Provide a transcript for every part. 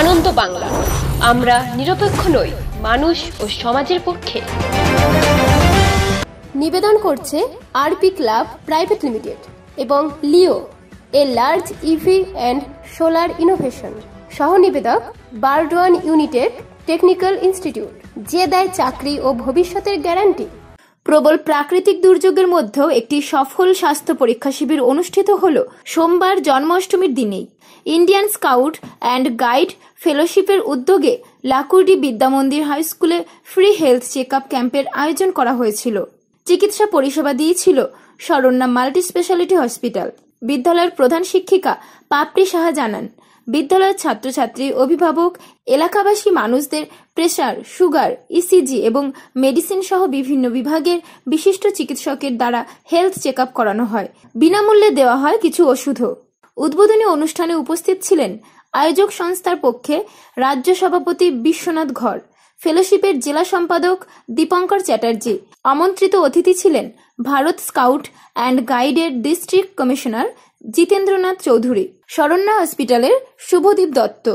আনন্দ বাংলা, আমরা নিরপেক্ষ নই, মানুষ ও সমাজের পক্ষে। নিবেদন করছে আরপি ক্লাব প্রাইভেট লিমিটেড এবং Leo, a large EV and solar innovation. সহ নিবেদক বারডোয়ান ইউনিটেক টেকনিক্যাল ইনস্টিটিউট, যে দেয় চাকরি ও ভবিষ্যতের গ্যারান্টি। প্রবল প্রাকৃতিক দুর্যোগের মধ্যেও একটি সফল স্বাস্থ্য পরীক্ষা শিবির অনুষ্ঠিত হল সোমবার জন্মাষ্টমীর দিনেই। ইন্ডিয়ান স্কাউট অ্যান্ড গাইড ফেলোশিপের উদ্যোগে লাকুর্ডি বিদ্যামন্দির হাই স্কুলে ফ্রি হেলথ চেক আপ ক্যাম্পের আয়োজন করা হয়েছিল। চিকিৎসা পরিষেবা দিয়েছিল শরণ্যা মাল্টি স্পেশালিটি হসপিটাল। বিদ্যালয়ের প্রধান শিক্ষিকা পাপড়ি সাহা জানান, বিদ্যালয়ের ছাত্রছাত্রী, অভিভাবক, এলাকাবাসী মানুষদের প্রেসার, সুগার, ইসিজি এবং মেডিসিন সহ বিভিন্ন বিভাগের বিশিষ্ট চিকিৎসকের দ্বারা হেলথ চেক আপ করানো হয়। বিনামূল্যে দেওয়া হয় কিছু ওষুধও। উদ্বোধনী অনুষ্ঠানে উপস্থিত ছিলেন আয়োজক সংস্থার পক্ষে রাজ্য সভাপতি বিশ্বনাথ ঘর, ফেলোশিপের জেলা সম্পাদক দীপঙ্কর চ্যাটার্জি। আমন্ত্রিত অতিথি ছিলেন ভারত স্কাউট অ্যান্ড গাইডের ডিস্ট্রিক্ট কমিশনার জিতেন্দ্রনাথ চৌধুরী, শরণ্যা হসপিটালের শুভদীপ দত্ত,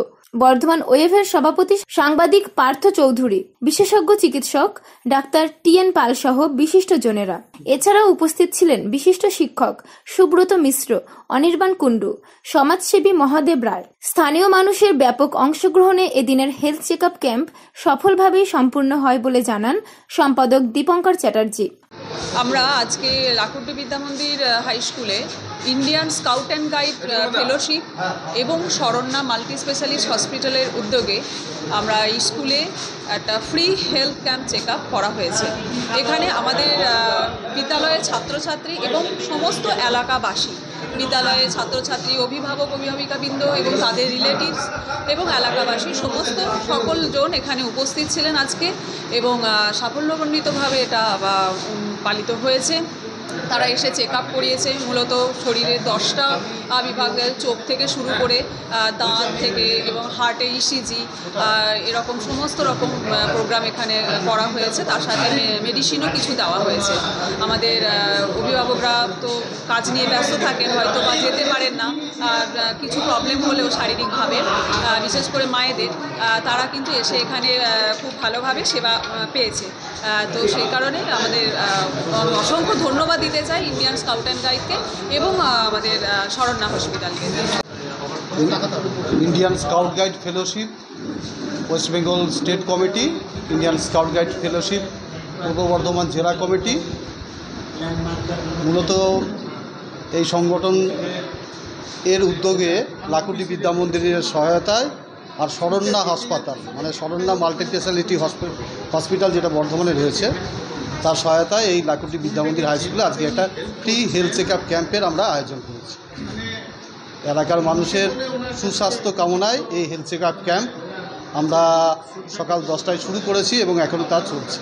বর্ধমান ওয়েভের সভাপতি সাংবাদিক পার্থ চৌধুরী, বিশেষজ্ঞ চিকিৎসক ডাক্তার টিএন পাল সহ বিশিষ্টজনেরা। এছাড়াও উপস্থিত ছিলেন বিশিষ্ট শিক্ষক সুব্রত মিশ্র, অনির্বাণ কুণ্ডু, সমাজসেবী মহাদেব রায়। স্থানীয় মানুষের ব্যাপক অংশগ্রহণে এদিনের হেলথ চেক আপ ক্যাম্প সফলভাবেই সম্পূর্ণ হয় বলে জানান সম্পাদক দীপঙ্কর চ্যাটার্জি। আমরা আজকে লাকুর্ডি বিদ্যামন্দির হাই স্কুলে Indian scout and guide fellowship এবং শরণ্যা মাল্টি স্পেশালিস্ট হসপিটালের উদ্যোগে আমরা এই স্কুলে একটা free health camp check up করা হয়েছে। এখানে আমাদের বিদ্যালয়ের ছাত্রছাত্রী এবং সমস্ত এলাকাবাসী, বিদ্যালয়ের ছাত্রছাত্রী, অভিভাবক, অভিভাবিকাবৃন্দ এবং তাদের রিলেটিভস এবং এলাকাবাসী সমস্ত সকলজন এখানে উপস্থিত ছিলেন আজকে এবং সাফল্যমণ্ডিতভাবে এটা পালিত হয়েছে। তারা এসে চেক আপ করিয়েছে মূলত শরীরের 10টা বিভাগের, চোখ থেকে শুরু করে দাঁত থেকে এবং হার্টে ইসিজি, এরকম সমস্ত রকম প্রোগ্রাম এখানে করা হয়েছে। তার সাথে মেডিসিনও কিছু দেওয়া হয়েছে। আমাদের অভিভাবকরা তো কাজ নিয়ে ব্যস্ত থাকেন, হয়তো বা যেতে পারেন না, আর কিছু প্রবলেম হলেও শারীরিকভাবে, বিশেষ করে মায়েদের, তারা কিন্তু এসে এখানে খুব ভালোভাবে সেবা পেয়েছে। তো সেই কারণে আমাদের অসংখ্য ধন্যবাদ দিতে চাই ইন্ডিয়ান স্কাউট অ্যান্ড গাইডকে এবং আমাদের শরণ্যা হসপিটালকে। Indian scout guide fellowship, West Bengal state committee, Indian scout guide fellowship পূর্ব বর্ধমান জেলা কমিটি, মূলত এই সংগঠন এর উদ্যোগে লাকুর্ডি বিদ্যামন্দিরের সহায়তায় আর শরণ্যা হাসপাতাল, মানে শরণ্যা মাল্টি স্পেশালিটি হসপিটাল যেটা বর্ধমানে রয়েছে, তার সহায়তায় এই লাকুর্ডি বিদ্যামন্দির হাই স্কুলে আজকে একটা ফ্রি হেলথ চেক আপ ক্যাম্পের আমরা আয়োজন করেছি। এলাকার মানুষের সুস্বাস্থ্য কামনায় এই হেলথ চেক আপ ক্যাম্প আমরা সকাল 10টায় শুরু করেছি এবং এখনও তা চলছে।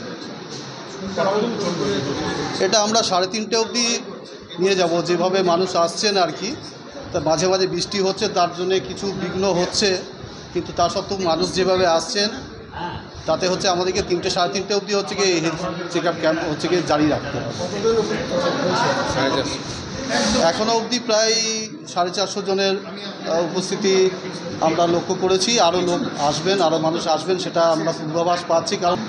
এটা আমরা 3:30 অবধি নিয়ে যাব। যেভাবে মানুষ আসছেন আর কি, তা মাঝে মাঝে বৃষ্টি হচ্ছে, তার জন্য কিছু বিঘ্ন হচ্ছে, কিন্তু তা সত্ত্বেও মানুষ যেভাবে আসছেন তাতে হচ্ছে আমাদেরকে 3টে 3:30 অবধি হচ্ছে কি এই হেলথ চেক আপ ক্যাম্প হচ্ছে কি জারি রাখতে হবে। এখনও অবধি প্রায় 450 জনের উপস্থিতি আমরা লক্ষ্য করেছি। আরও লোক আসবেন, আরও মানুষ আসবেন, সেটা আমরা পূর্বাভাস পাচ্ছি। কারণ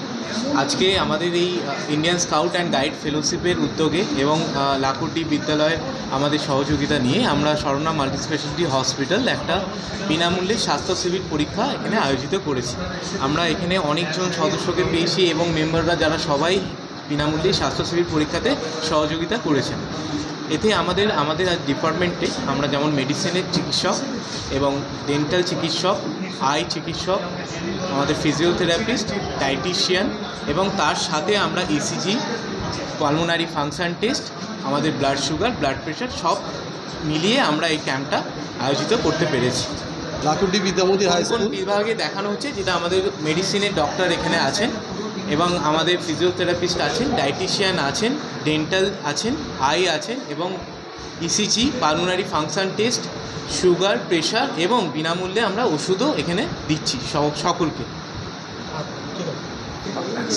আজকে আমাদের এই ইন্ডিয়ান স্কাউট অ্যান্ড গাইড ফেলোশিপের উদ্যোগে এবং লাকুর্ডি বিদ্যালয়ের আমাদের সহযোগিতা নিয়ে আমরা শরণ্যা মাল্টি স্পেশালিটি হসপিটাল একটা বিনামূল্যে স্বাস্থ্য শিবির পরীক্ষা এখানে আয়োজিত করেছি। আমরা এখানে অনেকজন সদস্যকে পেয়েছি এবং মেম্বাররা যারা সবাই বিনামূল্যে স্বাস্থ্য শিবির পরীক্ষাতে সহযোগিতা করেছেন। এতে আমাদের ডিপার্টমেন্টে আমরা যেমন মেডিসিনের চিকিৎসক এবং ডেন্টাল চিকিৎসক, আই চিকিৎসক, আমাদের ফিজিওথেরাপিস্ট, ডায়েটিশিয়ান এবং তার সাথে আমরা ইসিজি, পালমোনারি ফাংশন টেস্ট, আমাদের ব্লাড সুগার, ব্লাড প্রেশার সব মিলিয়ে আমরা এই ক্যাম্পটা আয়োজিত করতে পেরেছি। লাকুর্ডি বিদ্যামন্দির হাই স্কুল বিভাগে দেখানো হচ্ছে, যেটা আমাদের মেডিসিনের ডক্টর এখানে আছেন এবং আমাদের ফিজিওথেরাপিস্ট আছেন, ডায়েটিশিয়ান আছেন, ডেন্টাল আছেন, আই আছেন এবং ECG, pulmonary function test, sugar, pressure এবং বিনামূল্যে আমরা ওষুধও এখানে দিচ্ছি সকলকে।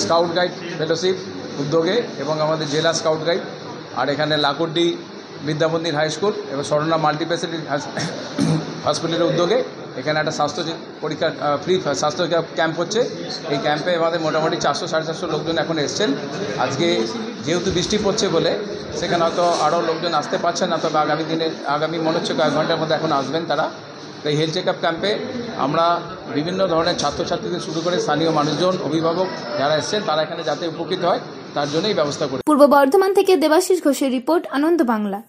স্কাউট গাইড ফেলোশিপ উদ্যোগে এবং আমাদের জেলা স্কাউট গাইড আর এখানে লাকুর্ডি বিদ্যামন্দির হাই স্কুল এবং শরণ্যা মাল্টি স্পেশালিটি হসপিটালের উদ্যোগে এখানে একটা স্বাস্থ্য পরীক্ষা ফ্রি স্বাস্থ্য ক্যাম্প হচ্ছে। এই ক্যাম্পে আমাদের মোটামুটি 400-450 লোকজন এখন এসছেন। আজকে যেহেতু বৃষ্টি পড়ছে বলে সেখানে হয়তো আরও লোকজন আসতে পারছেন না, তবে আগামী মনে হচ্ছে কয়েক ঘন্টার মধ্যে এখন আসবেন তারা। তো এই হেলথ চেক আপ ক্যাম্পে আমরা বিভিন্ন ধরনের ছাত্রছাত্রীদের শুরু করে স্থানীয় মানুষজন, অভিভাবক যারা এসছেন তারা এখানে যাতে উপকৃত হয় তার জন্যই ব্যবস্থা করি। পূর্ব বর্ধমান থেকে দেবাশিস ঘোষের রিপোর্ট, আনন্দ বাংলা।